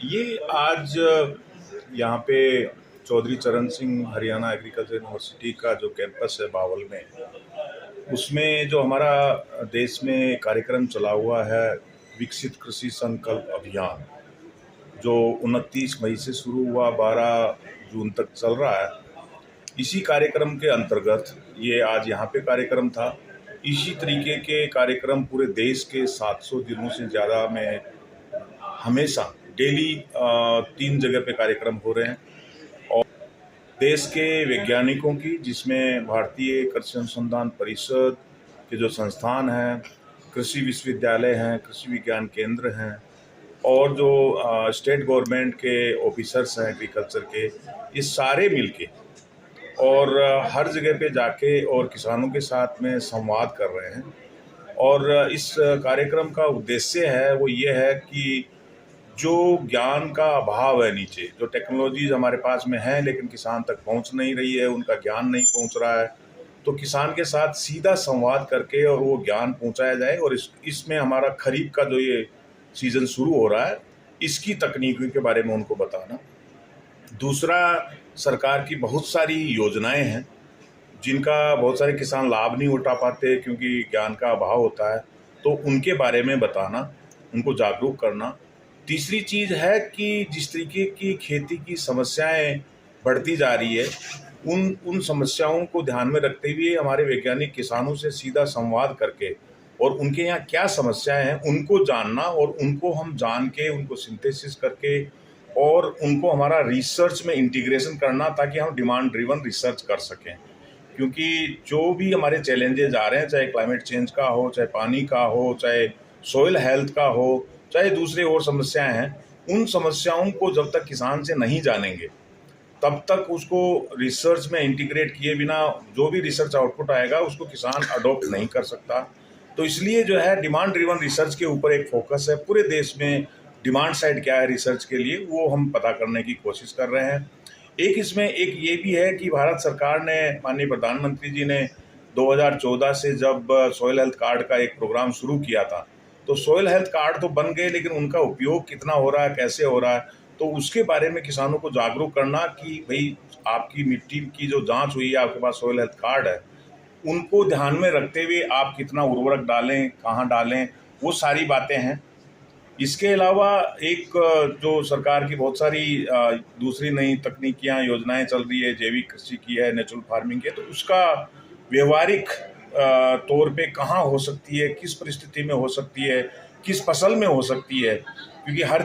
ये आज यहाँ पे चौधरी चरण सिंह हरियाणा एग्रीकल्चर यूनिवर्सिटी का जो कैंपस है बावल में, उसमें जो हमारा देश में कार्यक्रम चला हुआ है विकसित कृषि संकल्प अभियान, जो 29 मई से शुरू हुआ 12 जून तक चल रहा है। इसी कार्यक्रम के अंतर्गत ये आज यहाँ पे कार्यक्रम था। इसी तरीके के कार्यक्रम पूरे देश के 700 दिनों से ज़्यादा में हमेशा डेली 3 जगह पे कार्यक्रम हो रहे हैं। और देश के वैज्ञानिकों की, जिसमें भारतीय कृषि अनुसंधान परिषद के जो संस्थान हैं, कृषि विश्वविद्यालय हैं, कृषि विज्ञान केंद्र हैं, और जो स्टेट गवर्नमेंट के ऑफिसर्स हैं एग्रीकल्चर के, ये सारे मिलके और हर जगह पे जाके और किसानों के साथ में संवाद कर रहे हैं। और इस कार्यक्रम का उद्देश्य है वो ये है कि जो ज्ञान का अभाव है, नीचे जो टेक्नोलॉजीज हमारे पास में है लेकिन किसान तक पहुंच नहीं रही है, उनका ज्ञान नहीं पहुंच रहा है, तो किसान के साथ सीधा संवाद करके और वो ज्ञान पहुंचाया जाए। और इसमें हमारा खरीफ का जो ये सीज़न शुरू हो रहा है, इसकी तकनीकों के बारे में उनको बताना। दूसरा, सरकार की बहुत सारी योजनाएं हैं जिनका बहुत सारे किसान लाभ नहीं उठा पाते क्योंकि ज्ञान का अभाव होता है, तो उनके बारे में बताना, उनको जागरूक करना। तीसरी चीज़ है कि जिस तरीके की खेती की समस्याएं बढ़ती जा रही है, उन समस्याओं को ध्यान में रखते हुए हमारे वैज्ञानिक किसानों से सीधा संवाद करके और उनके यहाँ क्या समस्याएं हैं उनको जानना, और उनको हम जान के उनको सिंथेसिस करके और उनको हमारा रिसर्च में इंटीग्रेशन करना, ताकि हम डिमांड ड्रिवन रिसर्च कर सकें। क्योंकि जो भी हमारे चैलेंजेस आ रहे हैं, चाहे क्लाइमेट चेंज का हो, चाहे पानी का हो, चाहे सॉइल हेल्थ का हो, चाहे दूसरे और समस्याएं हैं, उन समस्याओं को जब तक किसान से नहीं जानेंगे तब तक उसको रिसर्च में इंटीग्रेट किए बिना जो भी रिसर्च आउटपुट आएगा उसको किसान अडॉप्ट नहीं कर सकता। तो इसलिए जो है डिमांड ड्रिवन रिसर्च के ऊपर एक फोकस है पूरे देश में। डिमांड साइड क्या है रिसर्च के लिए, वो हम पता करने की कोशिश कर रहे हैं। एक ये भी है कि भारत सरकार ने, माननीय प्रधानमंत्री जी ने 2014 से जब सॉइल हेल्थ कार्ड का एक प्रोग्राम शुरू किया था, तो सॉइल हेल्थ कार्ड तो बन गए, लेकिन उनका उपयोग कितना हो रहा है, कैसे हो रहा है, तो उसके बारे में किसानों को जागरूक करना कि भाई आपकी मिट्टी की जो जांच हुई है, आपके पास सॉइल हेल्थ कार्ड है, उनको ध्यान में रखते हुए आप कितना उर्वरक डालें, कहाँ डालें, वो सारी बातें हैं। इसके अलावा एक जो सरकार की बहुत सारी दूसरी नई तकनीकियाँ, योजनाएं चल रही है, जैविक कृषि की है, नेचुरल फार्मिंग की है, तो उसका व्यवहारिक तौर पे कहाँ हो सकती है, किस परिस्थिति में हो सकती है, किस फसल में हो सकती है, क्योंकि हर